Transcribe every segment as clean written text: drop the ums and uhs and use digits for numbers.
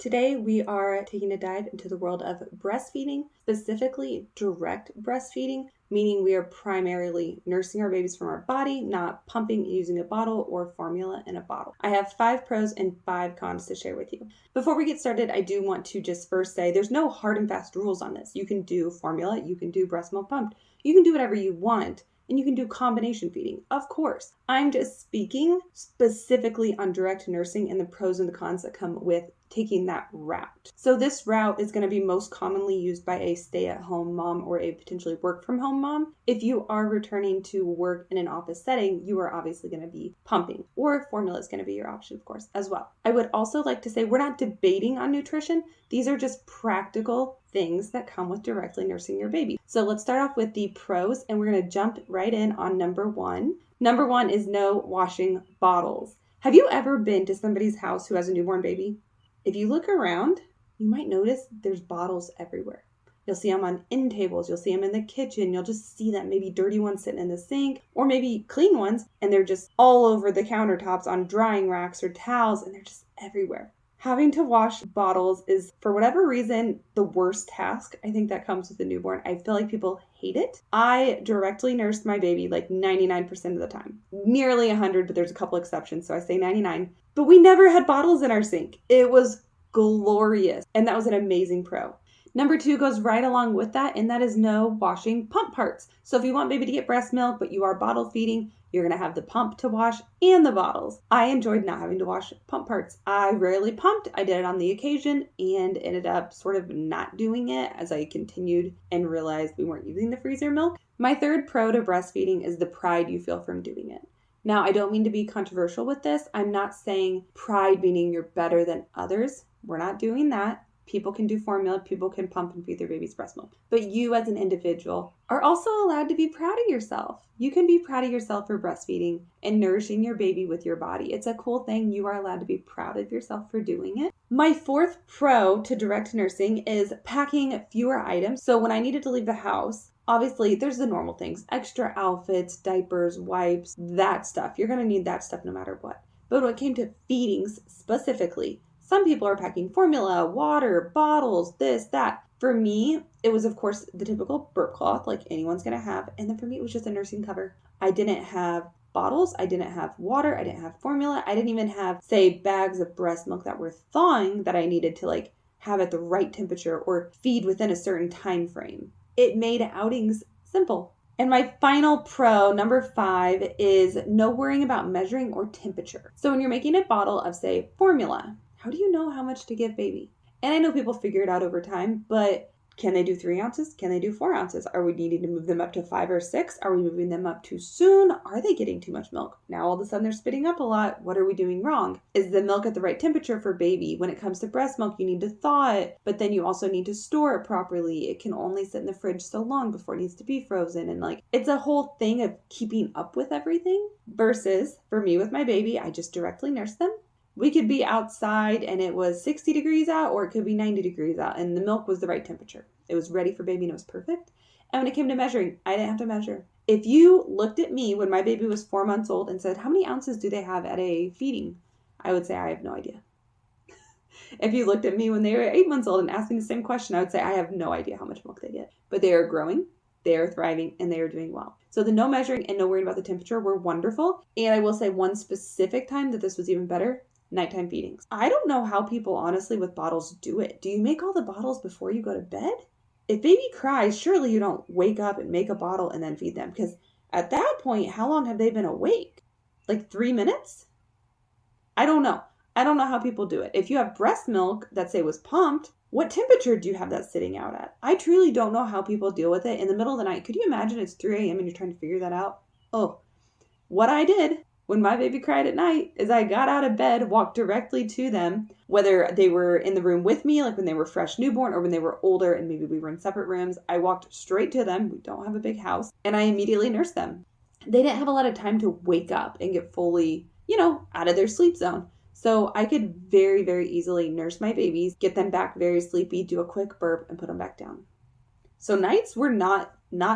Today we are taking a dive into the world of breastfeeding, specifically direct breastfeeding, meaning we are primarily nursing our babies from our body, not pumping using a bottle or formula in a bottle. I have 5 pros and 5 cons to share with you. Before we get started, I do want to just first say there's no hard and fast rules on this. You can do formula, you can do breast milk pumped, you can do whatever you want. And you can do combination feeding, of course. I'm just speaking specifically on direct nursing and the pros and the cons that come with taking that route. So this route is going to be most commonly used by a stay-at-home mom or a potentially work-from-home mom. If you are returning to work in an office setting, you are obviously going to be pumping, or formula is going to be your option, of course, as well. I would also like to say we're not debating on nutrition. These are just practical things that come with directly nursing your baby. So let's start off with the pros, and we're going to jump right in on number 1. Number 1 is no washing bottles. Have you ever been to somebody's house who has a newborn baby? If you look around, you might notice there's bottles everywhere. You'll see them on end tables. You'll see them in the kitchen. You'll just see that maybe dirty ones sitting in the sink or maybe clean ones, and they're just all over the countertops on drying racks or towels, and they're just everywhere. Having to wash bottles is, for whatever reason, the worst task. I think that comes with a newborn. I feel like people hate it. I directly nursed my baby like 99% of the time. Nearly 100, but there's a couple exceptions, so I say 99. But we never had bottles in our sink. It was glorious, and that was an amazing pro. Number 2 goes right along with that, and that is no washing pump parts. So if you want baby to get breast milk, but you are bottle feeding, you're going to have the pump to wash and the bottles. I enjoyed not having to wash pump parts. I rarely pumped. I did it on the occasion and ended up sort of not doing it as I continued and realized we weren't using the freezer milk. My third pro to breastfeeding is the pride you feel from doing it. Now, I don't mean to be controversial with this. I'm not saying pride meaning you're better than others. We're not doing that. People can do formula, people can pump and feed their baby's breast milk. But you as an individual are also allowed to be proud of yourself. You can be proud of yourself for breastfeeding and nourishing your baby with your body. It's a cool thing. You are allowed to be proud of yourself for doing it. My 4th pro to direct nursing is packing fewer items. So when I needed to leave the house, obviously there's the normal things, extra outfits, diapers, wipes, that stuff. You're going to need that stuff no matter what. But when it came to feedings specifically, some people are packing formula, water, bottles, this, that. For me, it was, of course, the typical burp cloth like anyone's going to have. And then for me, it was just a nursing cover. I didn't have bottles. I didn't have water. I didn't have formula. I didn't even have, say, bags of breast milk that were thawing that I needed to have at the right temperature or feed within a certain time frame. It made outings simple. And my final pro, number 5, is no worrying about measuring or temperature. So when you're making a bottle of, say, formula, how do you know how much to give baby? And I know people figure it out over time, but can they do 3 ounces? Can they do 4 ounces? Are we needing to move them up to 5 or 6? Are we moving them up too soon? Are they getting too much milk? Now all of a sudden they're spitting up a lot. What are we doing wrong? Is the milk at the right temperature for baby? When it comes to breast milk, you need to thaw it, but then you also need to store it properly. It can only sit in the fridge so long before it needs to be frozen. And it's a whole thing of keeping up with everything versus for me with my baby, I just directly nurse them. We could be outside and it was 60 degrees out, or it could be 90 degrees out, and the milk was the right temperature. It was ready for baby and it was perfect. And when it came to measuring, I didn't have to measure. If you looked at me when my baby was 4 months old and said, how many ounces do they have at a feeding? I would say, I have no idea. If you looked at me when they were 8 months old and asked me the same question, I would say, I have no idea how much milk they get. But they are growing, they are thriving, and they are doing well. So the no measuring and no worrying about the temperature were wonderful. And I will say one specific time that this was even better. Nighttime feedings. I don't know how people honestly with bottles do it. Do you make all the bottles before you go to bed? If baby cries, surely you don't wake up and make a bottle and then feed them, because at that point, how long have they been awake? 3 minutes? I don't know. I don't know how people do it. If you have breast milk that say was pumped, what temperature do you have that sitting out at? I truly don't know how people deal with it in the middle of the night. Could you imagine it's 3 a.m. and you're trying to figure that out? Oh, what I did when my baby cried at night is I got out of bed, walked directly to them, whether they were in the room with me, like when they were fresh newborn, or when they were older and maybe we were in separate rooms. I walked straight to them. We don't have a big house. And I immediately nursed them. They didn't have a lot of time to wake up and get fully, out of their sleep zone. So I could very, very easily nurse my babies, get them back very sleepy, do a quick burp, and put them back down. So nights were not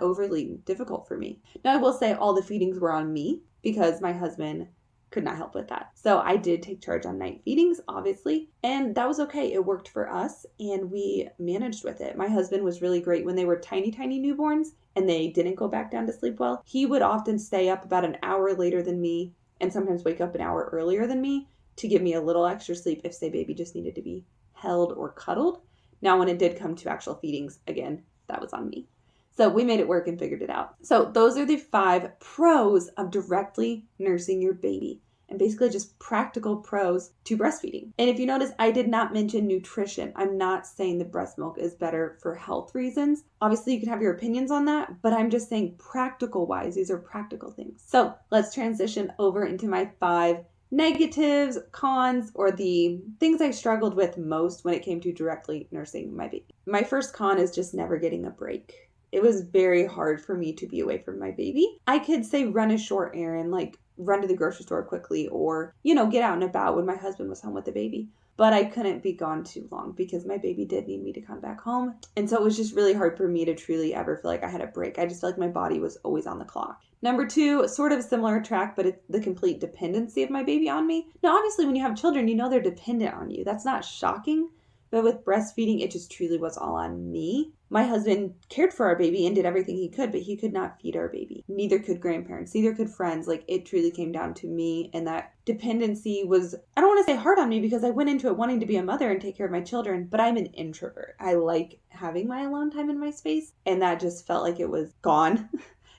overly difficult for me. Now I will say all the feedings were on me, because my husband could not help with that. So I did take charge on night feedings, obviously, and that was okay. It worked for us and we managed with it. My husband was really great when they were tiny, tiny newborns and they didn't go back down to sleep well. He would often stay up about an hour later than me and sometimes wake up an hour earlier than me to give me a little extra sleep if, say, baby just needed to be held or cuddled. Now, when it did come to actual feedings, again, that was on me. So we made it work and figured it out. So those are the 5 pros of directly nursing your baby, and basically just practical pros to breastfeeding. And if you notice, I did not mention nutrition. I'm not saying the breast milk is better for health reasons. Obviously, you can have your opinions on that, but I'm just saying practical wise, these are practical things. So let's transition over into my 5 negatives, cons, or the things I struggled with most when it came to directly nursing my baby. My first con is just never getting a break. It was very hard for me to be away from my baby. I could say run a short errand, like run to the grocery store quickly, or, get out and about when my husband was home with the baby. But I couldn't be gone too long because my baby did need me to come back home. And so it was just really hard for me to truly ever feel like I had a break. I just felt like my body was always on the clock. Number 2, sort of similar track, but it's the complete dependency of my baby on me. Now, obviously, when you have children, they're dependent on you. That's not shocking. But with breastfeeding, it just truly was all on me. My husband cared for our baby and did everything he could, but he could not feed our baby. Neither could grandparents, neither could friends. Like, it truly came down to me, and that dependency was, I don't want to say hard on me because I went into it wanting to be a mother and take care of my children, but I'm an introvert. I like having my alone time in my space, and that just felt like it was gone,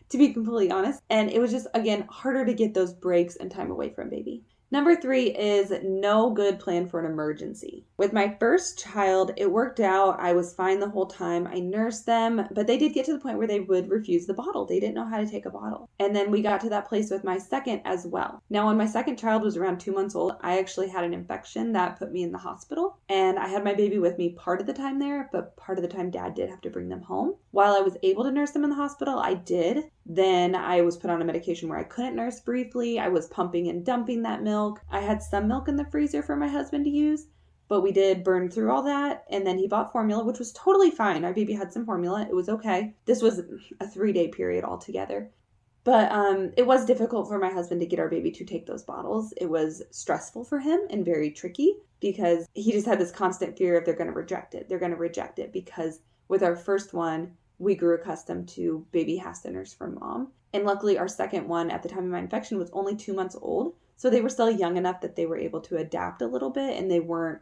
to be completely honest. And it was just, again, harder to get those breaks and time away from baby. Number 3 is no good plan for an emergency. With my first child, it worked out. I was fine the whole time. I nursed them, but they did get to the point where they would refuse the bottle. They didn't know how to take a bottle. And then we got to that place with my second as well. Now, when my second child was around 2 months old, I actually had an infection that put me in the hospital. And I had my baby with me part of the time there, but part of the time Dad did have to bring them home. While I was able to nurse them in the hospital, I did. Then I was put on a medication where I couldn't nurse briefly. I was pumping and dumping that milk. I had some milk in the freezer for my husband to use, but we did burn through all that. And then he bought formula, which was totally fine. My baby had some formula. It was okay. This was a 3-day period altogether. But it was difficult for my husband to get our baby to take those bottles. It was stressful for him and very tricky because he just had this constant fear of they're going to reject it. They're going to reject it because with our first one, we grew accustomed to baby has to nurse from mom. And luckily our second one at the time of my infection was only 2 months old. So they were still young enough that they were able to adapt a little bit, and they weren't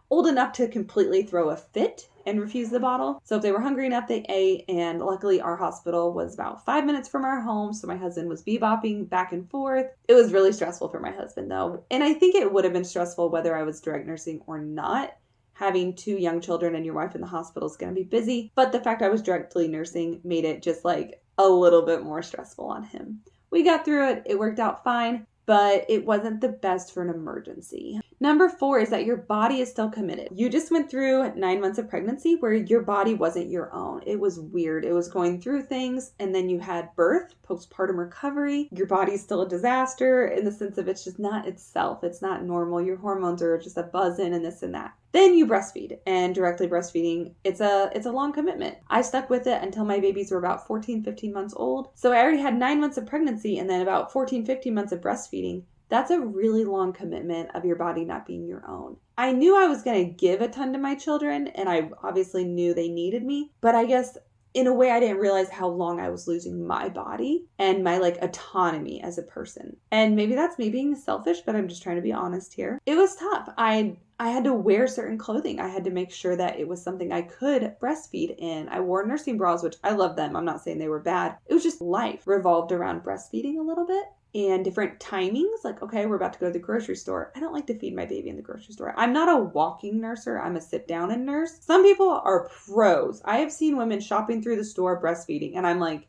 old enough to completely throw a fit and refuse the bottle. So if they were hungry enough, they ate. And luckily our hospital was about 5 minutes from our home. So my husband was bebopping back and forth. It was really stressful for my husband though. And I think it would have been stressful whether I was direct nursing or not. Having 2 young children and your wife in the hospital is going to be busy. But the fact I was directly nursing made it just like a little bit more stressful on him. We got through it. It worked out fine, but it wasn't the best for an emergency. Number 4 is that your body is still committed. You just went through 9 months of pregnancy where your body wasn't your own. It was weird. It was going through things, and then you had birth, postpartum recovery. Your body's still a disaster in the sense of it's just not itself. It's not normal. Your hormones are just a buzzing and this and that. Then you breastfeed, and directly breastfeeding, it's a long commitment. I stuck with it until my babies were about 14, 15 months old. So I already had 9 months of pregnancy and then about 14, 15 months of breastfeeding. That's a really long commitment of your body not being your own. I knew I was going to give a ton to my children, and I obviously knew they needed me, but I guess in a way I didn't realize how long I was losing my body and my autonomy as a person. And maybe that's me being selfish, but I'm just trying to be honest here. It was tough. I had to wear certain clothing. I had to make sure that it was something I could breastfeed in. I wore nursing bras, which I love them. I'm not saying they were bad. It was just life revolved around breastfeeding a little bit. And different timings, okay, we're about to go to the grocery store. I don't like to feed my baby in the grocery store. I'm not a walking nurser. I'm a sit down and nurse. Some people are pros. I have seen women shopping through the store breastfeeding, and I'm like,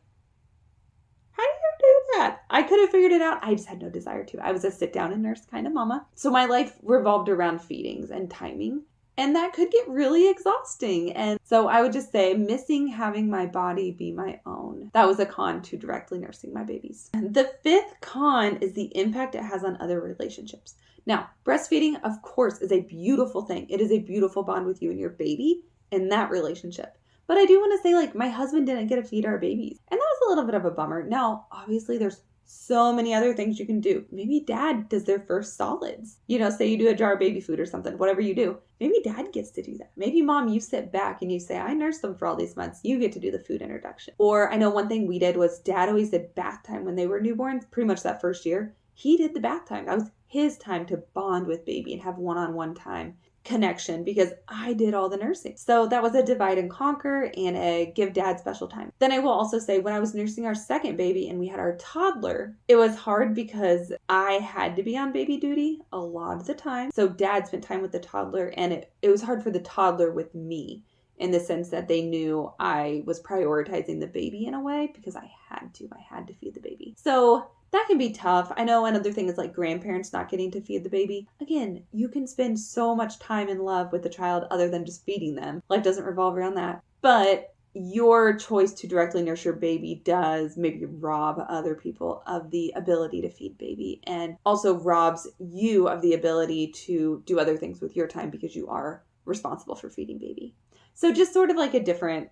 how do you do that? I could have figured it out. I just had no desire to. I was a sit down and nurse kind of mama. So my life revolved around feedings and timing. And that could get really exhausting. And so I would just say missing having my body be my own. That was a con to directly nursing my babies. The 5th con is the impact it has on other relationships. Now, breastfeeding, of course, is a beautiful thing. It is a beautiful bond with you and your baby in that relationship. But I do want to say, my husband didn't get to feed our babies. And that was a little bit of a bummer. Now, obviously, there's So many other things you can do. Maybe dad does their first solids. Say you do a jar of baby food or something, whatever you do. Maybe dad gets to do that. Maybe mom, you sit back and you say, I nursed them for all these months. You get to do the food introduction. Or I know one thing we did was dad always did bath time when they were newborns, pretty much that first year. He did the bath time. That was his time to bond with baby and have one-on-one time connection because I did all the nursing. So that was a divide and conquer and a give dad special time. Then I will also say when I was nursing our second baby and we had our toddler, it was hard because I had to be on baby duty a lot of the time. So dad spent time with the toddler and it was hard for the toddler with me in the sense that they knew I was prioritizing the baby in a way because I had to feed the baby. So that can be tough. I know another thing is like grandparents not getting to feed the baby. Again, you can spend so much time and love with the child other than just feeding them. Life doesn't revolve around that. But your choice to directly nurse your baby does maybe rob other people of the ability to feed baby and also robs you of the ability to do other things with your time because you are responsible for feeding baby. So just sort of like a different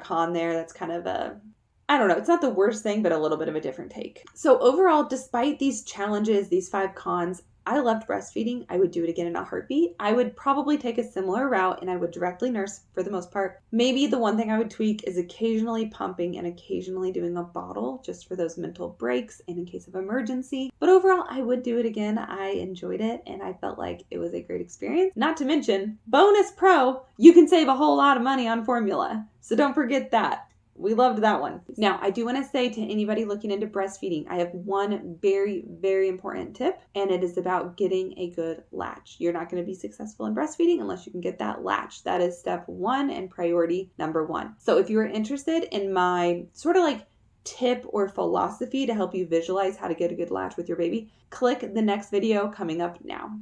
con there. That's kind of I don't know, it's not the worst thing, but a little bit of a different take. So overall, despite these challenges, these 5 cons, I loved breastfeeding. I would do it again in a heartbeat. I would probably take a similar route and I would directly nurse for the most part. Maybe the one thing I would tweak is occasionally pumping and occasionally doing a bottle just for those mental breaks and in case of emergency. But overall, I would do it again. I enjoyed it and I felt like it was a great experience. Not to mention, bonus pro, you can save a whole lot of money on formula. So don't forget that. We loved that one. Now, I do want to say to anybody looking into breastfeeding, I have one very, very important tip, and it is about getting a good latch. You're not going to be successful in breastfeeding unless you can get that latch. That is step 1 and priority number 1. So if you are interested in my sort of like tip or philosophy to help you visualize how to get a good latch with your baby, click the next video coming up now.